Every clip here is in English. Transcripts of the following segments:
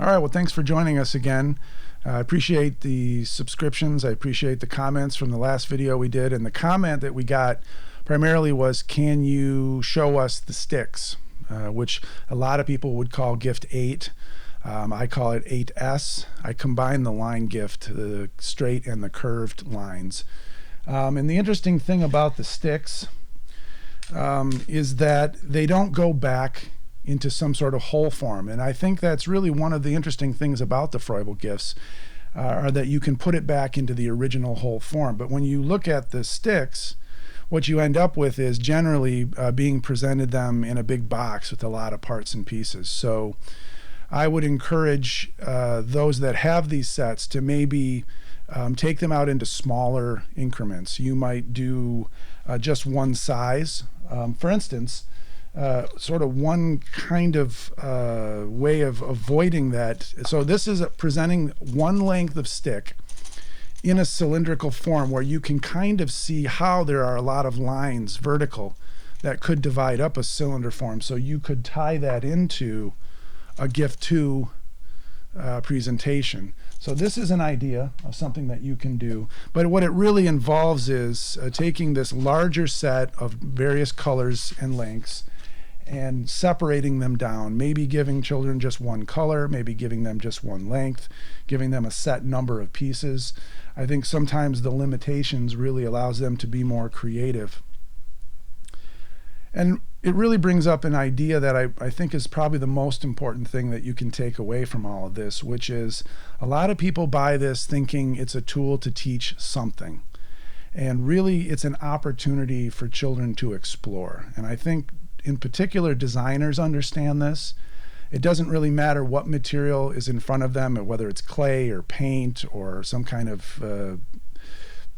All right, well, thanks for joining us again. I appreciate the subscriptions. I appreciate the comments from the last video we did. And the comment that we got primarily was, can you show us the sticks? Which a lot of people would call gift 8. I call it 8S. I combine the line gift, the straight and the curved lines. And the interesting thing about the sticks is that they don't go back into some sort of whole form. And I think that's really one of the interesting things about the Froebel gifts, are that you can put it back into the original whole form. But when you look at the sticks, what you end up with is generally being presented them in a big box with a lot of parts and pieces. So I would encourage those that have these sets to maybe take them out into smaller increments. You might do just one size. For instance, sort of one kind of way of avoiding that. So this is presenting one length of stick in a cylindrical form where you can kind of see how there are a lot of lines vertical that could divide up a cylinder form. So you could tie that into a gift 2 presentation. So this is an idea of something that you can do, but what it really involves is taking this larger set of various colors and lengths and separating them down, maybe giving children just one color, maybe giving them just one length, giving them a set number of pieces. I think sometimes the limitations really allows them to be more creative. And it really brings up an idea that I think is probably the most important thing that you can take away from all of this, which is a lot of people buy this thinking it's a tool to teach something. And really it's an opportunity for children to explore. And I think in particular designers understand this. It doesn't really matter what material is in front of them, or whether it's clay or paint or some kind of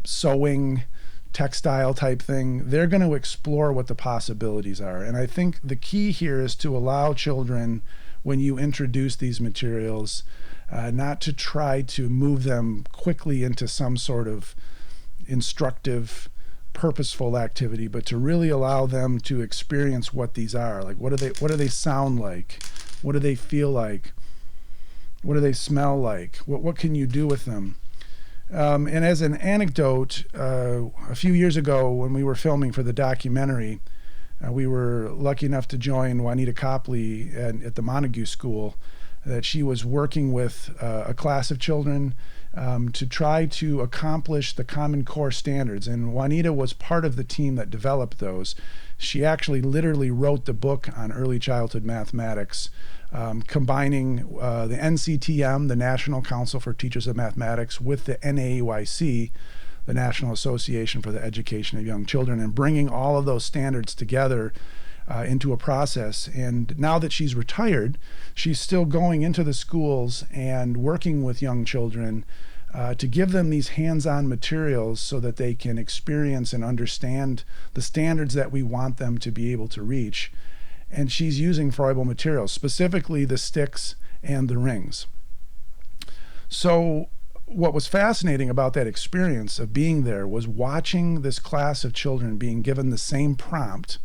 sewing textile type thing. They're going to explore what the possibilities are. And I think the key here is to allow children, when you introduce these materials, not to try to move them quickly into some sort of instructive, purposeful activity, but to really allow them to experience what these are. Like, what do they sound like? What do they feel like? What do they smell like? What can you do with them? And as an anecdote, a few years ago when we were filming for the documentary, we were lucky enough to join Juanita Copley at the Montague School, that she was working with a class of children to try to accomplish the Common Core standards. And Juanita was part of the team that developed those. She actually literally wrote the book on early childhood mathematics, combining the NCTM, the National Council for Teachers of Mathematics, with the NAEYC, the National Association for the Education of Young Children, and bringing all of those standards together into a process. And now that she's retired, she's still going into the schools and working with young children to give them these hands-on materials so that they can experience and understand the standards that we want them to be able to reach. And she's using Froebel materials, specifically the sticks and the rings. So what was fascinating about that experience of being there was watching this class of children being given the same prompt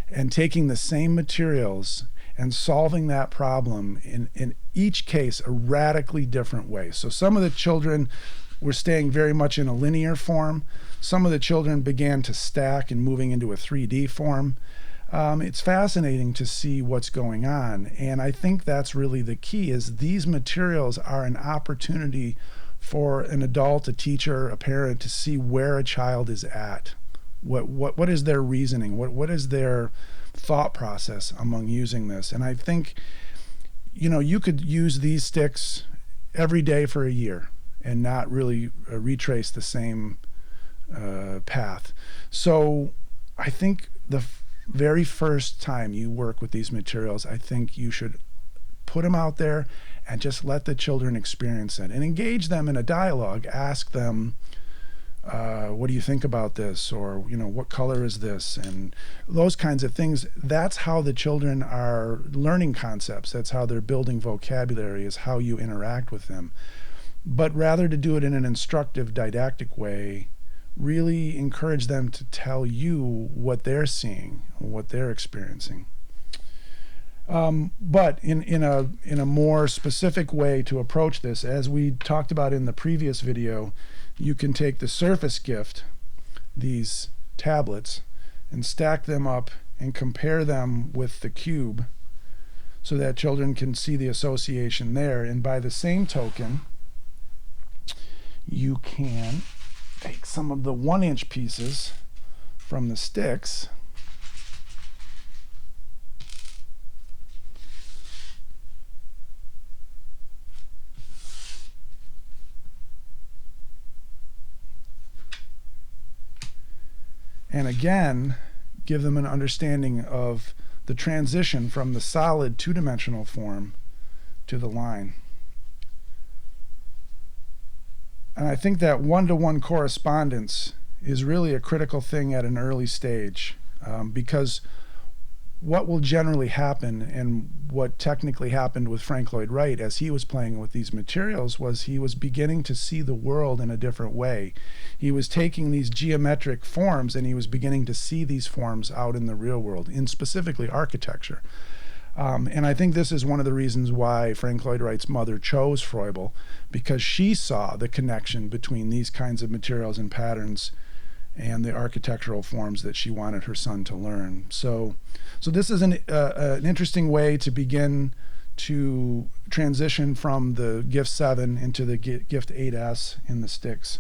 and taking the same materials and solving that problem in each case a radically different way. So some of the children were staying very much in a linear form. Some of the children began to stack and moving into a 3D form. It's fascinating to see what's going on. And I think that's really the key, is these materials are an opportunity for an adult, a teacher, a parent to see where a child is at. What is their reasoning? What is their thought process among using this? And I think, you could use these sticks every day for a year and not really retrace the same path. So I think the very first time you work with these materials, I think you should put them out there and just let the children experience it and engage them in a dialogue. Ask them, what do you think about this? Or, what color is this? And those kinds of things. That's how the children are learning concepts. That's how they're building vocabulary, is how you interact with them. But rather to do it in an instructive, didactic way, really encourage them to tell you what they're seeing, what they're experiencing. But in a more specific way to approach this, as we talked about in the previous video, you can take the surface gift, these tablets, and stack them up and compare them with the cube so that children can see the association there. And by the same token, you can take some of the 1-inch pieces from the sticks and again give them an understanding of the transition from the solid two-dimensional form to the line. And I think that one-to-one correspondence is really a critical thing at an early stage, because what will generally happen, and what technically happened with Frank Lloyd Wright as he was playing with these materials, was he was beginning to see the world in a different way. He was taking these geometric forms and he was beginning to see these forms out in the real world, in specifically architecture. And I think this is one of the reasons why Frank Lloyd Wright's mother chose Froebel, because she saw the connection between these kinds of materials and patterns and the architectural forms that she wanted her son to learn. So this is an interesting way to begin to transition from the Gift 7 into the Gift 8S in the sticks.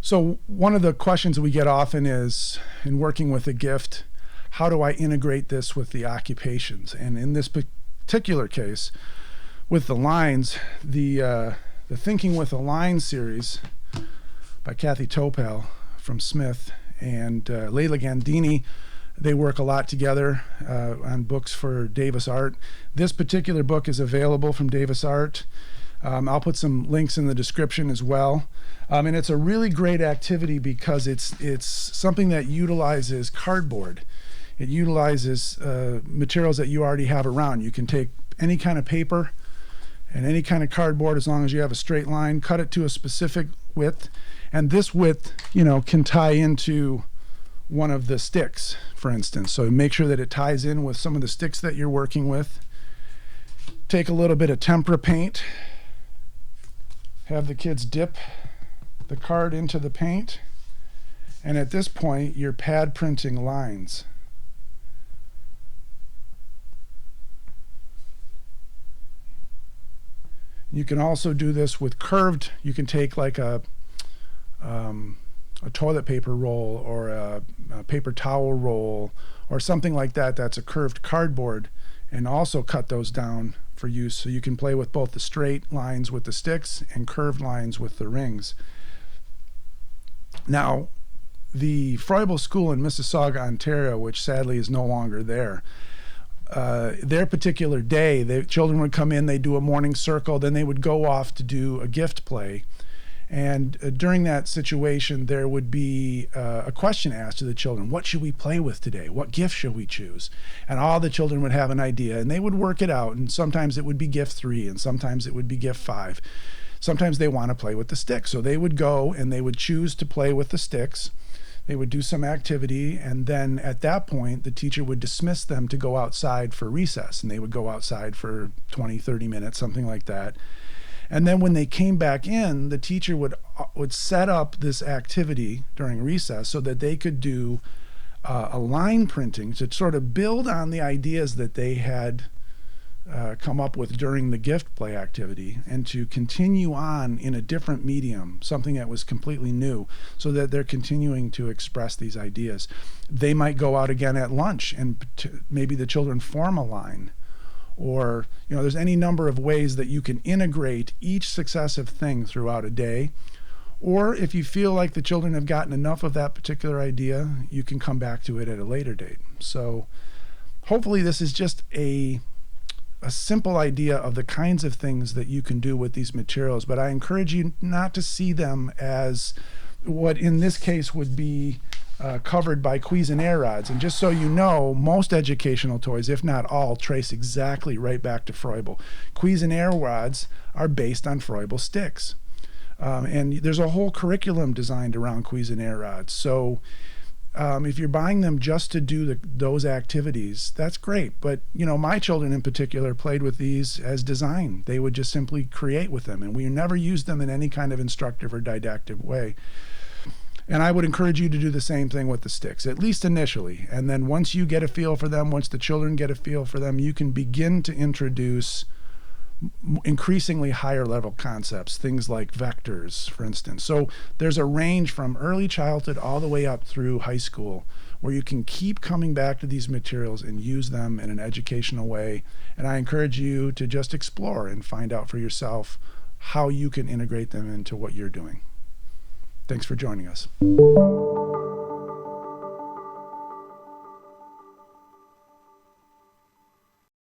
So one of the questions we get often is, in working with a gift, how do I integrate this with the occupations? And in this particular case, with the lines, the Thinking with a Line series by Kathy Topel from Smith and Leila Gandini, they work a lot together on books for Davis Art. This particular book is available from Davis Art. I'll put some links in the description as well. And it's a really great activity because it's something that utilizes cardboard. It utilizes materials that you already have around. You can take any kind of paper and any kind of cardboard, as long as you have a straight line, cut it to a specific width, and this width, can tie into one of the sticks, for instance. So make sure that it ties in with some of the sticks that you're working with. Take a little bit of tempera paint, have the kids dip the card into the paint, and at this point you're pad printing lines. You can also do this with curved. You can take like a toilet paper roll or a paper towel roll or something like that that's a curved cardboard, and also cut those down for use, so you can play with both the straight lines with the sticks and curved lines with the rings. Now, the Froebel School in Mississauga, Ontario, which sadly is no longer there, their particular day, the children would come in, they'd do a morning circle, then they would go off to do a gift play. And during that situation, there would be a question asked to the children: what should we play with today? What gift should we choose? And all the children would have an idea, and they would work it out. And sometimes it would be gift 3, and sometimes it would be gift 5. Sometimes they want to play with the sticks. So they would go and they would choose to play with the sticks. They would do some activity, and then at that point, the teacher would dismiss them to go outside for recess. And they would go outside for 20, 30 minutes, something like that. And then when they came back in, the teacher would set up this activity during recess so that they could do a line printing to sort of build on the ideas that they had come up with during the gift play activity, and to continue on in a different medium, something that was completely new, so that they're continuing to express these ideas. They might go out again at lunch and maybe the children form a line. Or, there's any number of ways that you can integrate each successive thing throughout a day. Or if you feel like the children have gotten enough of that particular idea, you can come back to it at a later date. So hopefully this is just a simple idea of the kinds of things that you can do with these materials, but I encourage you not to see them as what in this case would be covered by Cuisenaire rods. And just so you know, most educational toys, if not all, trace exactly right back to Froebel. Cuisenaire rods are based on Froebel sticks. And there's a whole curriculum designed around Cuisenaire rods. So If you're buying them just to do those activities, that's great. But, my children in particular played with these as design. They would just simply create with them, and we never used them in any kind of instructive or didactic way. And I would encourage you to do the same thing with the sticks, at least initially. And then once you get a feel for them, once the children get a feel for them, you can begin to introduce increasingly higher level concepts, things like vectors, for instance. So there's a range from early childhood all the way up through high school where you can keep coming back to these materials and use them in an educational way. And I encourage you to just explore and find out for yourself how you can integrate them into what you're doing. Thanks for joining us.